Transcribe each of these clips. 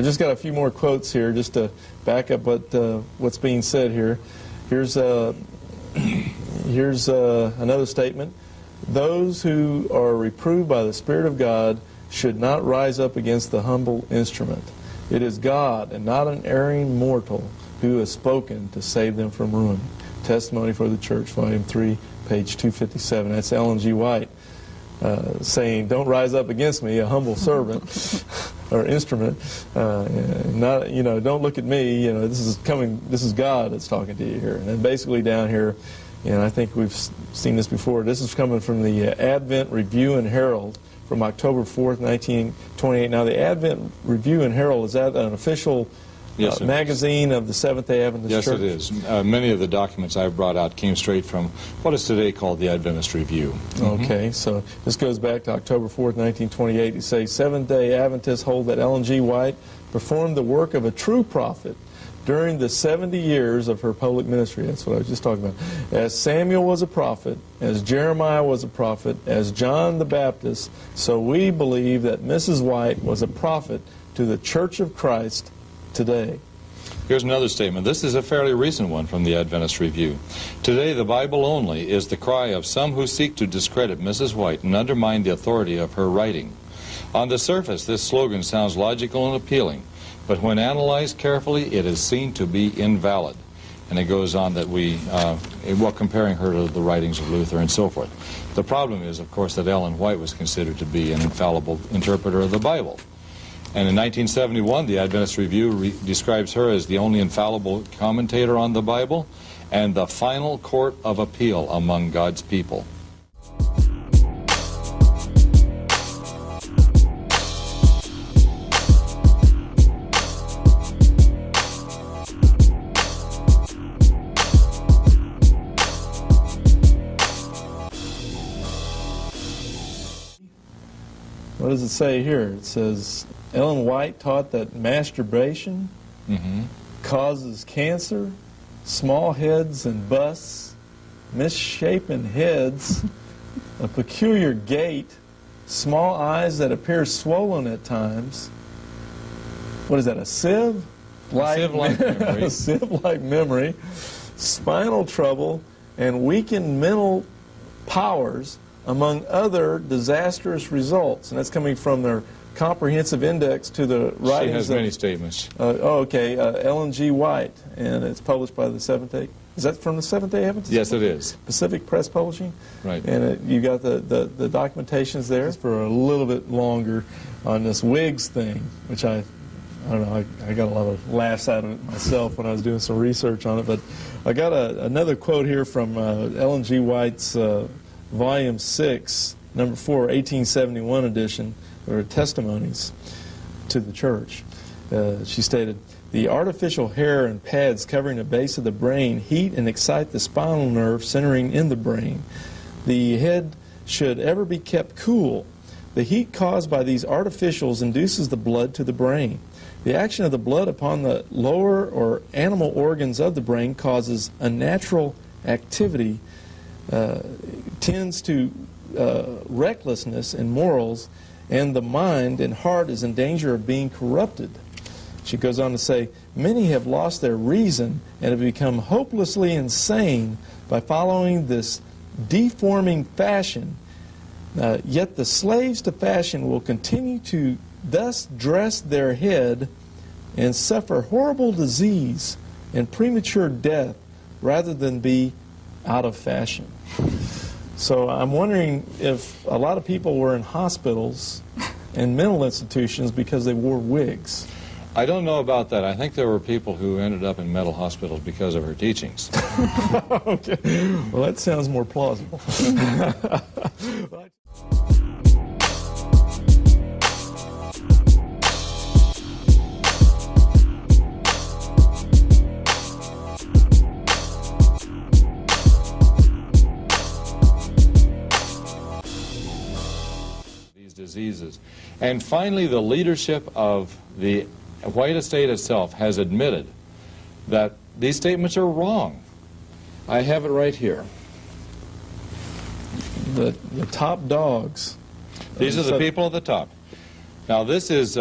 just got a few more quotes here just to back up what's being said here. Here's another statement. Those who are reproved by the Spirit of God should not rise up against the humble instrument. It is God and not an erring mortal who has spoken to save them from ruin. Testimony for the Church, Volume 3, page 257. That's Ellen G. White saying, don't rise up against me, a humble servant or instrument. Not, don't look at me. This is God that's talking to you here. And then basically down here, and I think we've seen this before, this is coming from the Advent Review and Herald from October 4th, 1928. Now, the Advent Review and Herald, is that an official magazine of the Seventh-day Adventist Church? Yes, it is. Many of the documents I've brought out came straight from what is today called the Adventist Review. Okay, so this goes back to October 4th, 1928. It says, Seventh-day Adventists hold that Ellen G. White performed the work of a true prophet during the 70 years of her public ministry. That's what I was just talking about. As Samuel was a prophet, as Jeremiah was a prophet, as John the Baptist, so we believe that Mrs. White was a prophet to the Church of Christ today. Here's another statement. This is a fairly recent one from the Adventist Review. Today, the Bible only is the cry of some who seek to discredit Mrs. White and undermine the authority of her writing. On the surface, this slogan sounds logical and appealing, but when analyzed carefully, it is seen to be invalid. And it goes on that comparing her to the writings of Luther and so forth. The problem is, of course, that Ellen White was considered to be an infallible interpreter of the Bible. And in 1971, the Adventist Review describes her as the only infallible commentator on the Bible and the final court of appeal among God's people. What does it say here? It says, Ellen White taught that masturbation causes cancer, small heads and busts, misshapen heads, a peculiar gait, small eyes that appear swollen at times. What is that, a sieve? A sieve-like memory. A sieve-like memory, spinal trouble, and weakened mental powers, among other disastrous results. And that's coming from their comprehensive index to the writings. She has many statements. Ellen G. White, and it's published by the Seventh-day. Is that from the Seventh-day Adventist? Yes, it is. Pacific Press Publishing. Right. And you got the documentations there for a little bit longer on this wigs thing, which I don't know. I got a lot of laughs out of it myself when I was doing some research on it. But I got another quote here from Ellen G. White's Volume 6, Number 4, 1871 edition, or Testimonies to the Church. She stated, the artificial hair and pads covering the base of the brain heat and excite the spinal nerve centering in the brain. The head should ever be kept cool. The heat caused by these artificials induces the blood to the brain. The action of the blood upon the lower or animal organs of the brain causes unnatural activity, tends to recklessness in morals, and the mind and heart is in danger of being corrupted. She goes on to say, many have lost their reason and have become hopelessly insane by following this deforming fashion. Yet the slaves to fashion will continue to thus dress their head and suffer horrible disease and premature death rather than be out of fashion. So I'm wondering if a lot of people were in hospitals and mental institutions because they wore wigs. I don't know about that. I think there were people who ended up in mental hospitals because of her teachings. Okay. Well, that sounds more plausible. Diseases. And finally, the leadership of the White Estate itself has admitted that these statements are wrong. I have it right here. The top dogs. These are the people at the top. Now, this is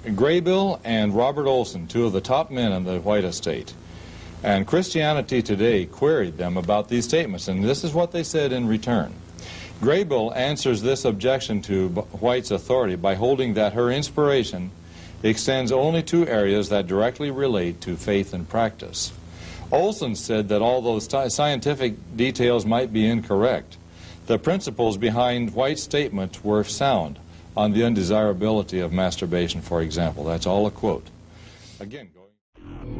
Graybill and Robert Olson, two of the top men in the White estate. And Christianity Today queried them about these statements, and this is what they said in return. Graybill answers this objection to White's authority by holding that her inspiration extends only to areas that directly relate to faith and practice. Olson said that although scientific details might be incorrect, the principles behind White's statement were sound on the undesirability of masturbation, for example. That's all a quote. Again, going...